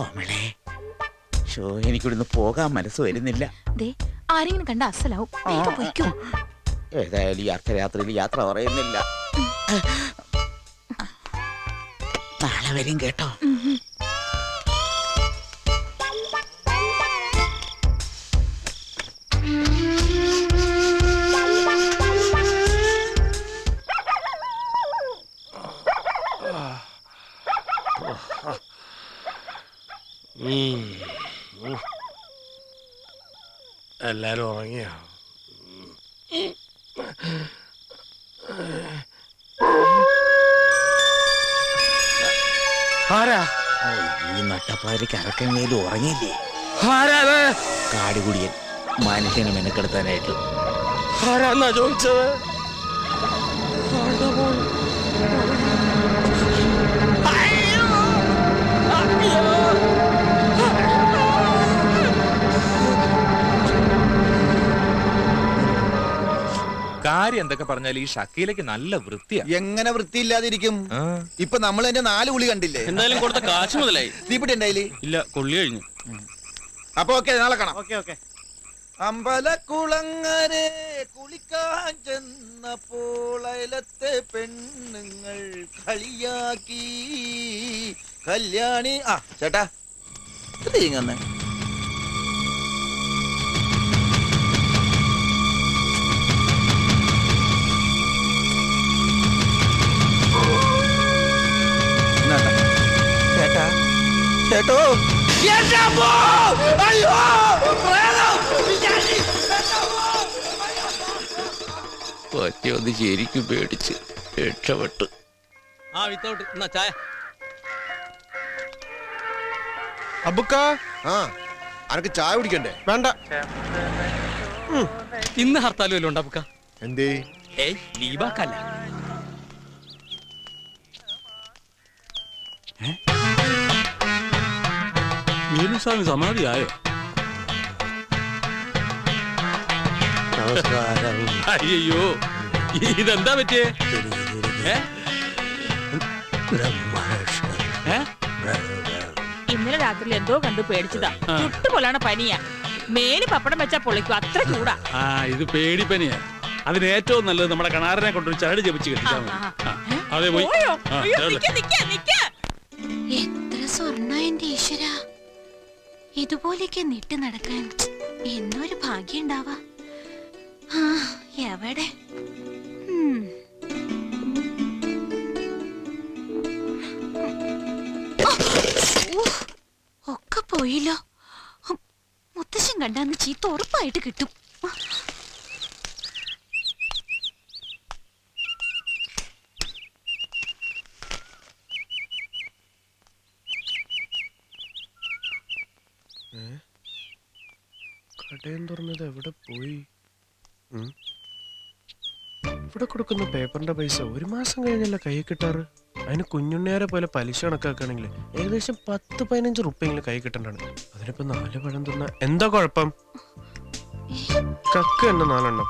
ഓമളേ, show എനിക്കിവിടുന്ന് പോകാൻ മനസ്സ് വരുന്നില്ല. ആരെങ്കിലും കണ്ട അസലാവും. ഏതായാലും ഈ അർദ്ധരാത്രിയിൽ യാത്ര പറയുന്നില്ല. നാളെ വരും കേട്ടോ. എല്ലാരും ഉറങ്ങിയോ? ആരാ ഈ നട്ടപ്പാതിരിക്ക് അറക്കങ്ങേലും ഉറങ്ങിയില്ലേ? ആരാത്? കാടുകുടിയൻ മനുഷ്യനെ മെനക്കെടുത്താനായിട്ട്. ആരാന്നാ ചോദിച്ചത്? കാര്യം എന്തൊക്കെ പറഞ്ഞാൽ ഈ ഷക്കീലക്ക് നല്ല വൃത്തിയാ. എങ്ങനെ വൃത്തിയില്ലാതിരിക്കും? ഇപ്പൊ നമ്മൾ എന്റെ 4 കുളി കണ്ടില്ലേ? എന്തായാലും കൊടുത്ത കാശ് മുതലായി. തീപ്പിട്ടി ഉണ്ടായില്ലേ? ഇല്ല, കൊള്ളി കഴിഞ്ഞു. അപ്പൊ ഓക്കെ, നാളെ കാണാം. അമ്പലക്കുളങ്ങരെ കുളിക്കാൻ ചെന്നപ്പോൾ അയലത്തെ പെണ്ണുങ്ങൾ കളിയാക്കി കല്യാണി. ആ ചേട്ടാ, ഇങ്ങനെ ചേട്ടാ, ചേട്ടോ, അയ്യോ ഒറ്റയൊന്ന് ശരിക്കും പേടിച്ച് രക്ഷപ്പെട്ടു. ചായ അബുക്ക. അനക്ക് ചായ കുടിക്കണ്ടേ? വേണ്ട. ഇന്ന് ഹർത്താലും വല്ലതും ഉണ്ട് അബുക്ക? എന്തേ? ലീവാക്കല്ല. മീനുസ്വാമി സമാധിയായോ? അയ്യോ, ഇതെന്താ പറ്റിയേ? ഇന്നലെ രാത്രി എന്തോ കണ്ടു പേടിച്ചതാ. ചുട്ടുപോലാണ് പനിയാ. മേല് പപ്പടം വെച്ചാ പൊളിക്കും, അത്ര ചൂടാ. ഇത് പേടിപ്പനിയാ. അതിന് ഏറ്റവും നല്ലത് നമ്മുടെ കണാരനെ കൊണ്ടൊരു ചരട് ജപിച്ച് കെട്ടിച്ചാൽ മതി. അതെ, പോയി. എത്ര സ്വർണ്ണ എന്റെ ഈശ്വര! ഇതുപോലെയൊക്കെ നിട്ട് നടക്കാൻ എന്നൊരു ഭാഗ്യം ഉണ്ടാവാ. എവിടെ? ഒക്കെ പോയില്ലോ. മുത്തശ്ശൻ കണ്ടാന്ന് ചീത്ത ഉറപ്പായിട്ട് കിട്ടും. കടയും തുറന്നത് എവിടെ പോയി? ഇവിടെ കൊടുക്കുന്ന പേപ്പറിന്റെ പൈസ 1 മാസം കഴിഞ്ഞല്ല കൈ കിട്ടാറ്. അതിന് കുഞ്ഞുണ്ണിയാരെ പോലെ പലിശ കണക്കാക്കുകയാണെങ്കിൽ ഏകദേശം 10-15 റുപ്യെങ്കിലും കൈ കിട്ടണ്ടാണ്. അതിനിപ്പോ 4 പഴം തിന്ന എന്താ കുഴപ്പം? ചക്ക തന്നെ 4 എണ്ണം.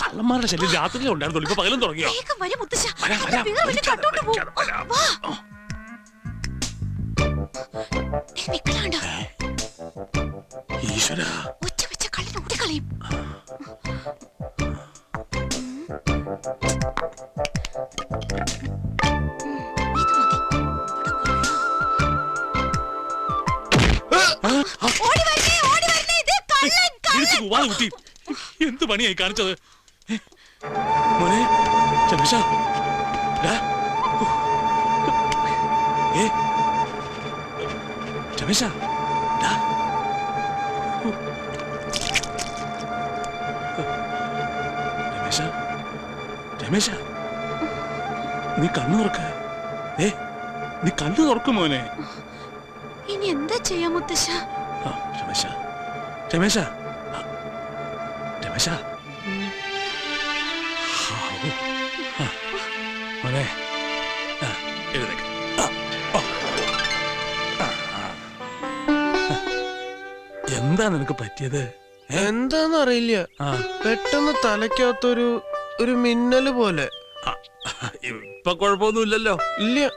കള്ളന്മാരുടെ ശല്യം രാത്രിയിലേ ഉണ്ടായിരുന്നുള്ളൂ, ഇപ്പൊ പകലും തുടങ്ങിയോ? ഈശ്വരാ, ഒറ്റ വെച്ച കള്ളൻ ഓടിക്കളയും. എന്ത് പണിയായി കാണിച്ചത്? മോനെ ചന്ദ്രശ, രമേശ, രമേശ, രമേശ, നീ കണ്ണു തുറക്ക. നീ കണ്ണു തുറക്കും മോനെ. ഇനി എന്താ ചെയ്യാ മുത്തശ്ശ? രമേശ, രമേശ, മോനെ ആ, എഴുന്നേക്ക്. ആ, ഓ. ആ, ആ. എന്താ നിനക്ക് പറ്റിയത്? എന്താന്ന് അറിയില്ല, ആ, പെട്ടെന്ന് തലയ്ക്കകത്തൊരു ഒരു മിന്നല് പോലെ. ആ, ഇപ്പൊ കുഴപ്പമൊന്നുമില്ലല്ലോ. ഇല്ല,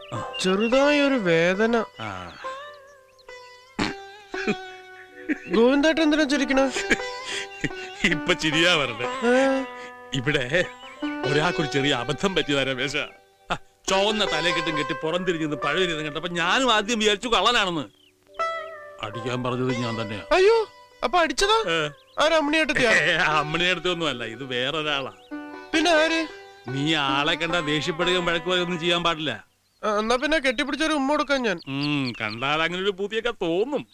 ചെറുതായ ഒരു വേദന. ആ. ഗോവിന്ദേട്ടൻ എന്തിനാ ചിരിക്കണ? ഇപ്പൊ ചിരിയാ വരണ്ടേ. ഇവിടെ ഒരാൾക്കൊരു ചെറിയ അബദ്ധം പറ്റിയതാ രമേശ. ചുവന്ന തലക്കെട്ടും കെട്ടി പുറംതിരിഞ്ഞ് പഴയ കണ്ടപ്പോ ഞാനും ആദ്യം വിചാരിച്ചു കള്ളനാണെന്ന്. അടിക്കാൻ പറഞ്ഞത് ഞാൻ തന്നെയാ. അയ്യോ, അപ്പൊ അടിച്ചതാ ആ രമണിയേട്ടത്തിയാ? അമ്മണിയടുത്തൊന്നും അല്ല, ഇത് വേറൊരാളാ. പിന്നെ ആര്? നീ ആളെ കണ്ട ദേഷ്യപ്പെടുകയും വഴക്കുകയൊന്നും ചെയ്യാൻ പാടില്ല. എന്നാ പിന്നെ കെട്ടിപ്പിടിച്ചൊരു ഉമ്മ കൊടുക്കാൻ ഞാൻ. കണ്ടാൽ അങ്ങനെ ഒരു പൂതിയൊക്കെ തോന്നും.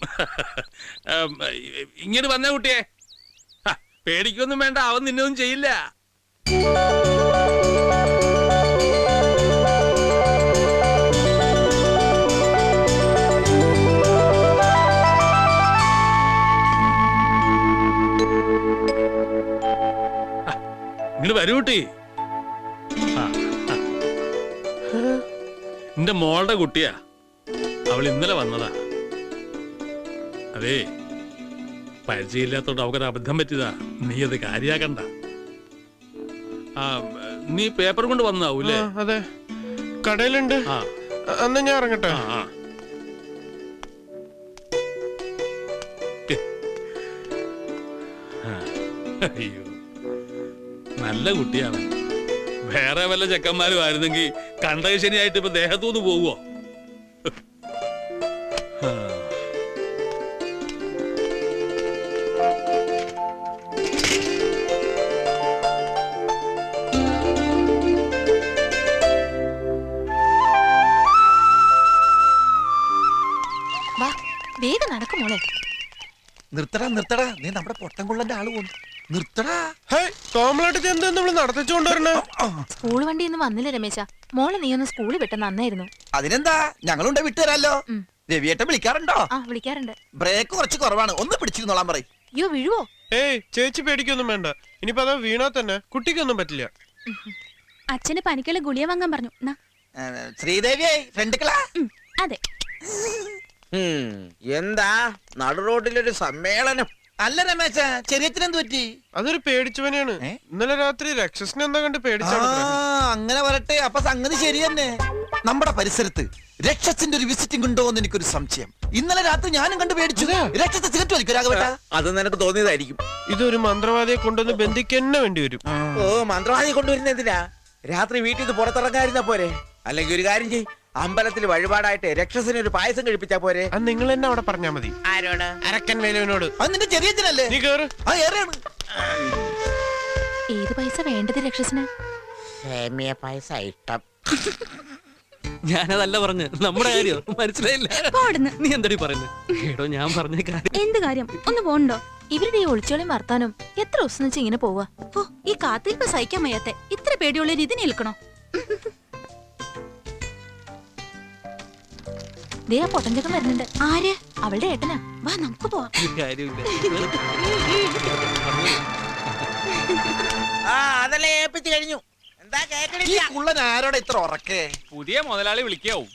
ഇങ്ങനെ വന്ന കുട്ടിയെ പേടിക്കൊന്നും വേണ്ട, അവൻ നിന്നൊന്നും ചെയ്യില്ല. ഇങ്ങോട്ട് വരൂ കുട്ടി. എന്റെ മോളുടെ കുട്ടിയാ, അവൾ ഇന്നലെ വന്നതാ. അതേ, പരിചയമില്ലാത്തോണ്ട് അവക്കൊരു അബദ്ധം പറ്റിയതാ. നീ അത് കാര്യാക്കണ്ട. ആ, നീ പേപ്പർ കൊണ്ട് വന്നാവൂല്ലേ? അതെ, കടയിലുണ്ട്. ആ, അന്ന് ഞാൻ ഇറങ്ങട്ടെ. ആ, ആ. അയ്യോ, നല്ല കുട്ടിയാണ്. വേറെ വല്ല ചെക്കന്മാരും ആയിരുന്നെങ്കിൽ കണ്ടകശനിയായിട്ട് ഇപ്പൊ ദേഹത്തുനിന്ന് പോവോ? വാ, വേഗം നടക്കും മോളെ. നിർത്തടാ നിർത്തടാ, നീ നമ്മുടെ പൊട്ടൻകൊള്ളന്റെ ആള് പോന്നു. നിർത്തടാ. കോമളായിട്ട് എന്താ നമ്മള് നടത്തിച്ചുകൊണ്ടുവരണേ? സ്കൂൾ വണ്ടി ഒന്നും വന്നില്ല രമേശ. മോളെ നീ ഒന്ന് സ്കൂളിൽ വിട്ട നന്നായിരുന്നു. അതിനെന്താ, ഞങ്ങളുണ്ട് വിട്ടുതരാല്ലോ. രവിയേട്ടൻ വിളിക്കാറുണ്ടോ? ആ, വിളിക്കാറുണ്ട്. ബ്രേക്ക് കുറച്ച് കുറവാണ്, ഒന്ന് പിടിച്ചിരുന്നോളാൻ പറയും. അയ്യോ, വീഴുവോ? ഏയ്, ചേച്ചി പേടിക്കൊന്നും വേണ്ട. ഇനിയിപ്പോ അതാ വീണാ തന്നെ കുട്ടിക്കൊന്നും പറ്റില്ല. അച്ഛന് പനിക്കുള്ള ഗുളിയ വാങ്ങാൻ പറഞ്ഞു. ശ്രീദേവിയെ ഫ്രണ്ടുക്കളാ. അതെ. എന്താ നടു റോഡിലൊരു സമ്മേളനം? അല്ല രമേശ, ചെറിയച്ഛനെന്ത് പറ്റി? അതൊരു പേടിച്ചവനെയാണ്. ഇന്നലെ രാത്രി രക്ഷസിനെ എന്താ കണ്ട് പേടിച്ചാണ്. അങ്ങനെ വരട്ടെ, അപ്പൊ സംഗതി ശരി തന്നെ. നമ്മുടെ പരിസരത്ത് രക്ഷസിന്റെ ഒരു വിസിറ്റിംഗ് ഉണ്ടോ എന്ന് എനിക്കൊരു സംശയം. ഇന്നലെ രാത്രി ഞാനും കണ്ട് പേടിച്ചു. രക്ഷസ് സിഗരറ്റ് വലിക്കും രാഘവേട്ട. അത് നിനക്ക് തോന്നിയതായിരിക്കും. ഇതൊരു മന്ത്രവാദിയെ കൊണ്ടുവന്ന് ബന്ധിക്കന്നെ വേണ്ടി വരും. ഓ, മന്ത്രവാദി കൊണ്ടുവരുന്ന എന്തിനാ? രാത്രി വീട്ടിൽ നിന്ന് പുറത്തിറങ്ങാതിരുന്നാ പോരെ? അല്ലെങ്കിൽ ഒരു കാര്യം ചെയ്, അമ്പലത്തിൽ വഴിപാടായിട്ട് രക്ഷസിന് ഒരു പായസം കഴിപ്പിച്ചാ പോരെ? അത് നിങ്ങൾ തന്നെ അവിടെ പറഞ്ഞാ മതി. ആരോട്? അരക്കൻ വേലുവിനോട്. അത് നിന്റെ ചെറിയച്ഛനല്ലേ? നീ കേറ്. ആ ഏറെയാണ്. ഏത് പൈസ വേണ്ടത് രക്ഷസിന്? സേമിയ പായസം ഇഷ്ടം. ഞാനതല്ല പറഞ്ഞു, നമ്മുടെ കാര്യം മനസ്സിലായില്ല. നീ എന്തടി പറയുന്നത്? കേട്ടോ, ഞാൻ പറഞ്ഞ കാര്യം. എന്ത് കാര്യം? ഒന്ന് പോണ്ടോ? ഇവരുടെ ഈ ഒളിച്ചോളി വർത്താനം എത്ര ദിവസം വെച്ച് ഇങ്ങനെ പോവാ? ഓ, ഈ കാത്തിരിപ്പ് സഹിക്കാൻ വയ്യാത്തെ. ഇത്ര പേടിയുള്ള ഇതിനെ നിൽക്കണോ? ദേ, ആ പൊട്ടഞ്ചക്കം വരുന്നുണ്ട്. ആര്? അവളുടെ ഏട്ടനാ. വാ, നമുക്ക് പോവാം. ആ, അതെല്ലാം ഏൽപ്പിച്ചു കഴിഞ്ഞു. എന്താ ഈ കേക്കണില്ല? കുള്ളൻ ആരോടെ ഇത്ര ഉറക്കേ? പുതിയ മുതലാളി വിളിക്കാവും.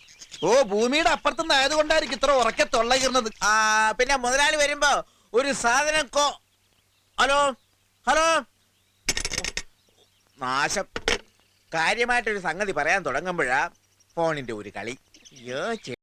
ഓ, ഭൂമിയുടെ അപ്പുറത്തുനിന്ന് ആയതുകൊണ്ടായിരിക്കും ഇത്ര ഉറക്കെ തൊള്ളയിരുന്നത്. ആ, പിന്നെ മുതലാളി വരുമ്പോ ഒരു സാധനം ഹലോ ഹലോ, നാശം. കാര്യമായിട്ടൊരു സംഗതി പറയാൻ തുടങ്ങുമ്പോഴാ ഫോണിന്റെ ഒരു കളി. അയ്യോ.